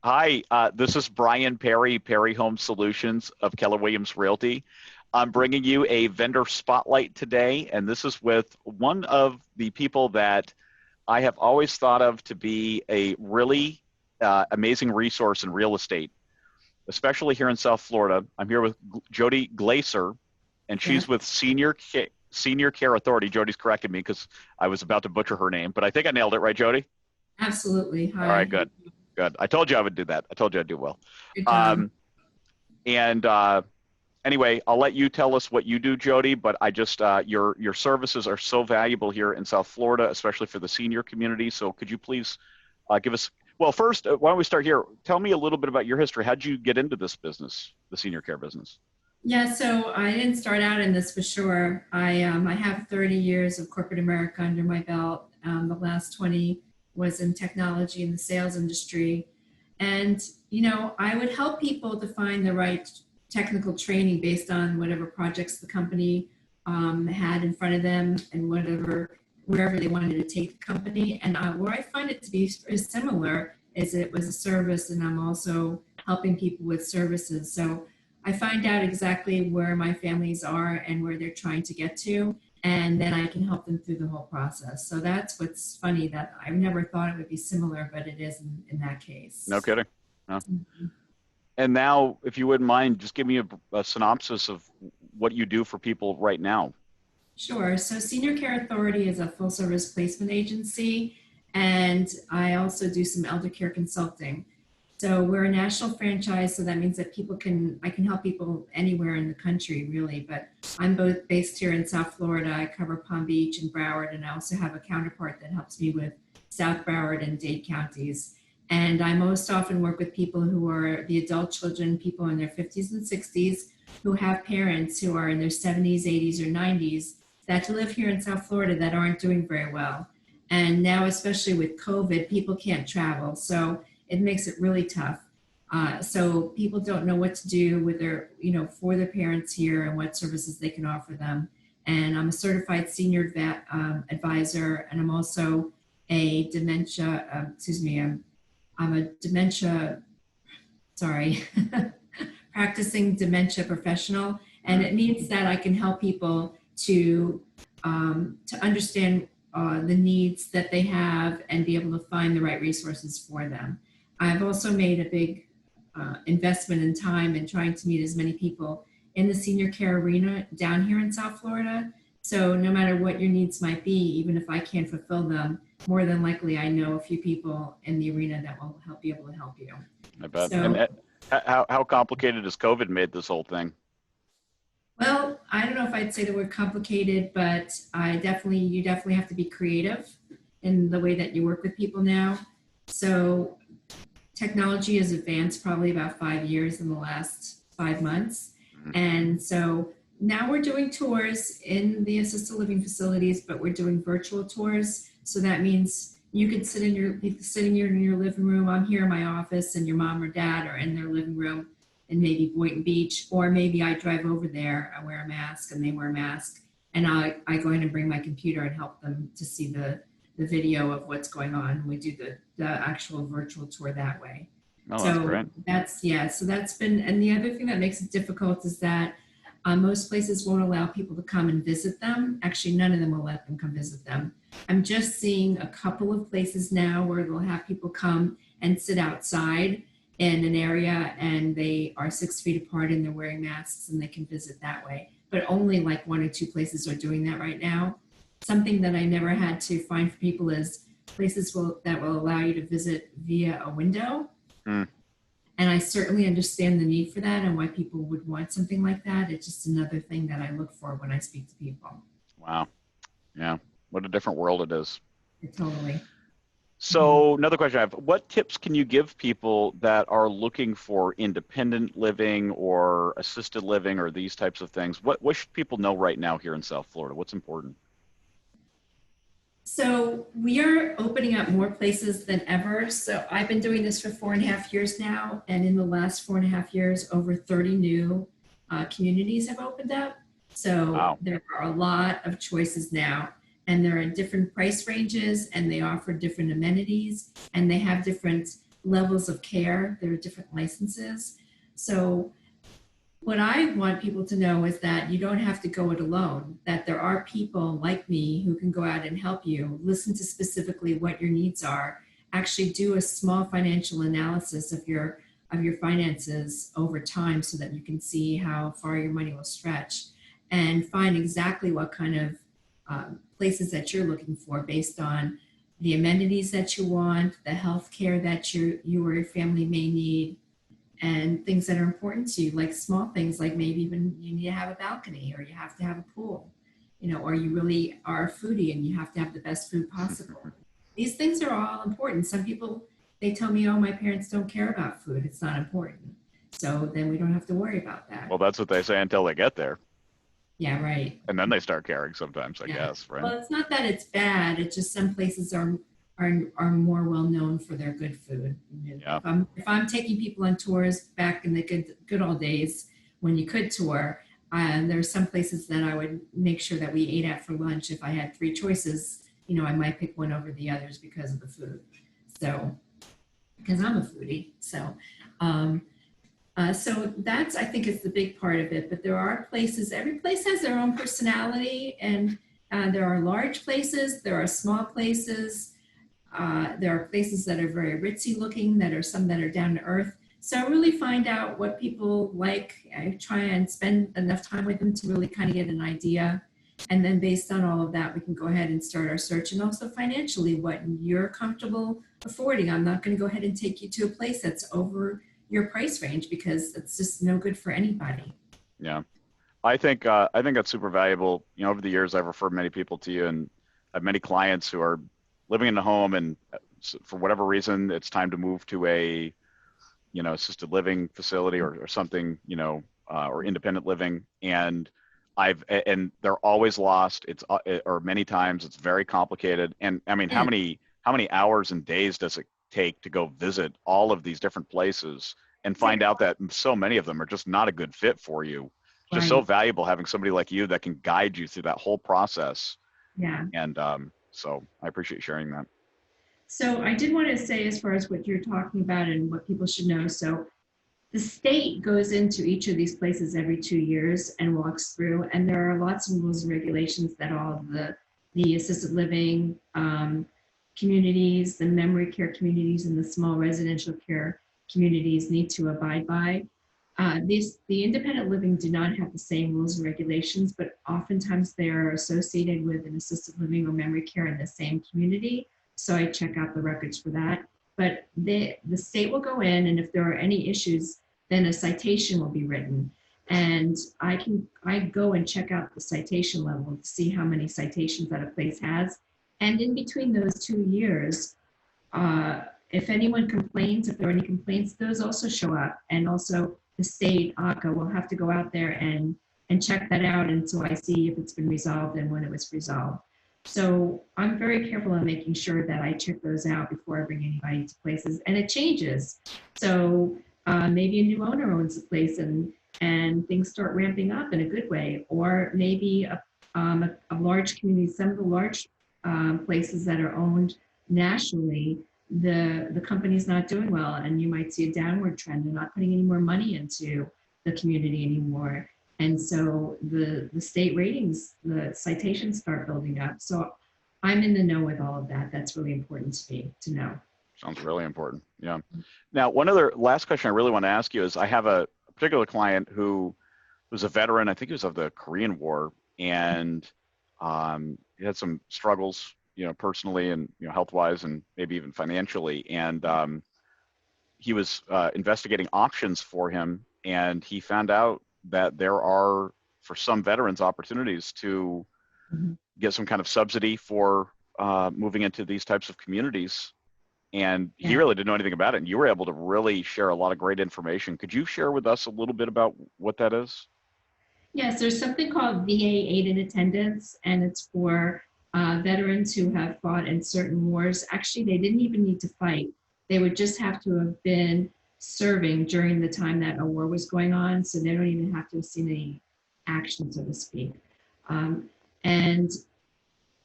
Hi, this is Brian Perry, Perry Home Solutions of Keller Williams Realty. I'm bringing you a vendor spotlight today, and this is with one of the people that I have always thought of to be a really amazing resource in real estate, especially here in South Florida. I'm here with Jody Glaser, and Yeah, she's with Senior Care Authority. Jody's corrected me because I was about to butcher her name, but I think I nailed it, right, Jody? absolutely. All right, Hi. good, good. I told you I would do that. I told you I'd do well. Good job. Um, and anyway, I'll let you tell us what you do, Jody. But I just your services are so valuable here in South Florida, especially for the senior community. So could you please give us? Well, first, why don't we start here? Tell me a little bit about your history. How'd you get into this business, the senior care business? Yeah, so I didn't start out in this for sure. I have 30 years of corporate America under my belt. The last 20 was in technology in the sales industry. And, I would help people to find the right technical training based on whatever projects the company had in front of them and wherever they wanted to take the company. And where I find it to be similar is it was a service, and I'm also helping people with services. So I find out exactly where my families are and where they're trying to get to, and then I can help them through the whole process. So that's what's funny, that I never thought it would be similar, but it is in that No case. kidding. No. Mhm. And now, if you wouldn't mind, just give me a synopsis of what you do for people right now. Sure. So Senior Care Authority is a full service placement agency, and I also do some elder care consulting. So we're a national franchise, so that means that I can help people anywhere in the country, really. But I'm both based here in South Florida. I cover Palm Beach and Broward, and I also have a counterpart that helps me with South Broward and Dade counties. And I most often work with people who are the adult children, people in their 50s and 60s, who have parents who are in their 70s, 80s, or 90s that live here in South Florida that aren't doing very well. And now, especially with COVID, people can't travel. So it makes it really tough. So people don't know what to do with their, for their parents here and what services they can offer them. And I'm a certified senior advisor, and I'm also a dementia, excuse me, I'm a dementia, sorry, practicing dementia professional. And Mm. it means that I can help people to understand the needs that they have and be able to find the right resources for them. I've also made a big investment in time in trying to meet as many people in the senior care arena down here in South Florida. So no matter what your needs might be, even if I can't fulfill them, more than likely I know a few people in the arena that will be able to help you. I bet. And So, how complicated has COVID made this whole thing? well, I don't know if I'd say the word complicated, but you definitely have to be creative in the way that you work with people now. So technology has advanced probably about 5 years in the last 5 months. Mm. And so now we're doing tours in the assisted living facilities, but we're doing virtual tours. So that means you could be sitting here in your living room. I'm here in my office, and your mom or dad are in their living room in maybe Boynton Beach, or maybe I drive over there, I wear a mask and they wear a mask, and I go in and bring my computer and help them to see the video of what's going on. We do the actual virtual tour that way. Oh, that's So great. so that's been, and the other thing that makes it difficult is that most places won't allow people to come and visit them. Actually, none of them will let them come visit them. I'm just seeing a couple of places now where they'll have people come and sit outside in an area, and they are 6 feet apart and they're wearing masks, and they can visit that way. But only like one or two places are doing that right now. Something that I never had to find for people is that will allow you to visit via a window. Mm. And I certainly understand the need for that and why people would want something like that. It's just another thing that I look for when I speak to people. Wow. Yeah. What a different world it is. Totally. Mhm. So another question I have, what tips can you give people that are looking for independent living or assisted living or these types of things? What should people know right now here in South Florida? What's important? So we are opening up more places than ever. So I've been doing this for 4.5 years now, and in the last 4.5 years, over 30 new communities have opened up. So Wow. there are a lot of choices now, and they're in different price ranges, and they offer different amenities, and they have different levels of care. There are different licenses. So what I want people to know is that you don't have to go it alone, that there are people like me who can go out and help you, listen to specifically what your needs are, actually do a small financial analysis of your finances over time so that you can see how far your money will stretch and find exactly what kind of places that you're looking for based on the amenities that you want, the health care that you or your family may need, and things that are important to you, like small things like maybe even you need to have a balcony or you have to have a pool, or you really are a foodie and you have to have the best food possible. These things are all important. Some people, they tell me, oh, my parents don't care about food. It's not important. So then we don't have to worry about that. Well, that's what they say until they get there. Yeah, right. And then they start caring sometimes, I guess, right? Well, it's not that it's bad. It's just some places are more well known for their good food. Yeah. If I'm taking people on tours back in the good old days when you could tour, there's some places that I would make sure that we ate at for lunch. If I had three choices, I might pick one over the others because of the food. So, because I'm a foodie. So, so that's, I think, is the big part of it. But there are places, every place has their own personality, and there are large places, there are small places. There are places that are very ritzy looking, that are some that are down to earth. So I really find out what people like. I try and spend enough time with them to really kind of get an idea. And then based on all of that, we can go ahead and start our search. And also financially, what you're comfortable affording. I'm not going to go ahead and take you to a place that's over your price range because it's just no good for anybody. Yeah. I think that's super valuable. Over the years, I've referred many people to you, and I have many clients who are living in a home, and for whatever reason, it's time to move to a, assisted living facility or something, or independent living. And they're always lost. Or many times it's very complicated. And I mean, how many hours and days does it take to go visit all of these different places and find out that so many of them are just not a good fit for you? Just so valuable having somebody like you that can guide you through that whole process. Yeah. And so I appreciate sharing that. So I did want to say, as far as what you're talking about and what people should know. So the state goes into each of these places every 2 years and walks through, and there are lots of rules and regulations that all the assisted living communities, the memory care communities, and the small residential care communities need to abide by. The independent living do not have the same rules and regulations, but oftentimes they are associated with an assisted living or memory care in the same community. So I check out the records for that. But the state will go in, and if there are any issues, then a citation will be written. And I go and check out the citation level to see how many citations that a place has. And in between those 2 years, if anyone complains, if there are any complaints, those also show up. And also the state, ACA, will have to go out there and check that out until I see if it's been resolved and when it was resolved. So I'm very careful in making sure that I check those out before I bring anybody to places, and it changes. So maybe a new owner owns the place and things start ramping up in a good way, or maybe a large community, some of the large places that are owned nationally, the company's not doing well, and you might see a downward trend. They're not putting any more money into the community anymore. And so the state ratings, the citations start building up. So I'm in the know with all of that. That's really important to me to know. Sounds really important. Yeah. Now, one other last question I really want to ask you is, I have a particular client who was a veteran. I think he was of the Korean War, and he had some struggles, personally and health-wise, and maybe even financially. And he was investigating options for him, and he found out that there are, for some veterans, opportunities to get some kind of subsidy for moving into these types of communities. And he really didn't know anything about it. And you were able to really share a lot of great information. Could you share with us a little bit about what that is? Yes, there's something called VA Aid in Attendance, and it's for veterans who have fought in certain wars. Actually, they didn't even need to fight. They would just have to have been serving during the time that a war was going on, so they don't even have to have seen any action, so to speak. And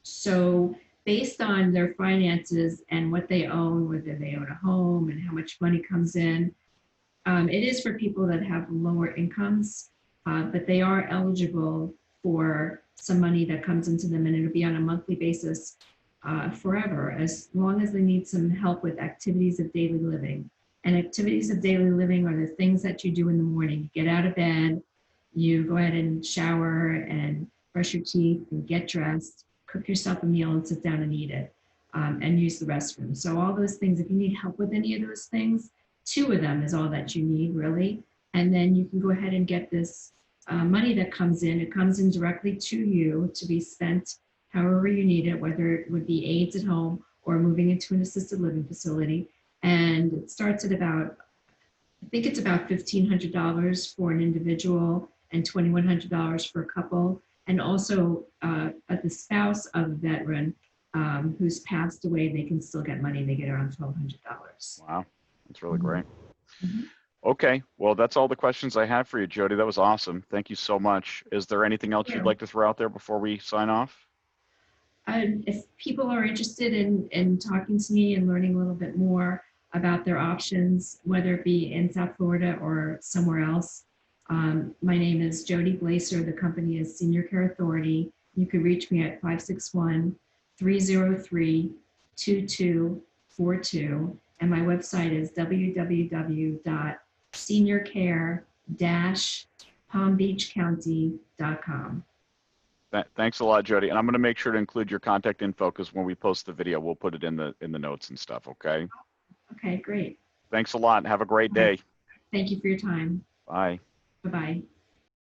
so based on their finances and what they own, whether they own a home and how much money comes in. It is for people that have lower incomes, but they are eligible for some money that comes into them, and it'll be on a monthly basis forever, as long as they need some help with activities of daily living. And activities of daily living are the things that you do in the morning. You get out of bed, you go ahead and shower and brush your teeth and get dressed, cook yourself a meal and sit down and eat it, and use the restroom. So all those things, if you need help with any of those things, 2 of them is all that you need, really. And then you can go ahead and get this money that comes in. It comes in directly to you to be spent however you need it, whether it would be aids at home or moving into an assisted living facility. And it starts at about, I think it's about $1,500 for an individual and $2,100 for a couple. And also the spouse of a veteran who's passed away, they can still get money. They get around $1,200. Wow, that's really great. Mm-hmm. Okay, well, that's all the questions I have for you, Jody. That was awesome. Thank you so much. Is there anything else you'd like to throw out there before we sign off? If people are interested in talking to me and learning a little bit more about their options, whether it be in South Florida or somewhere else, my name is Jody Glaser. The company is Senior Care Authority. You can reach me at 561-303-2242. And my website is www.seniorcare-palmbeachcounty.com. Thanks a lot, Jody. And I'm going to make sure to include your contact info, because when we post the video, we'll put it in the notes and stuff. Okay. Okay, great. Thanks a lot. Have a great day. Thank you for your time. Bye. Bye-bye.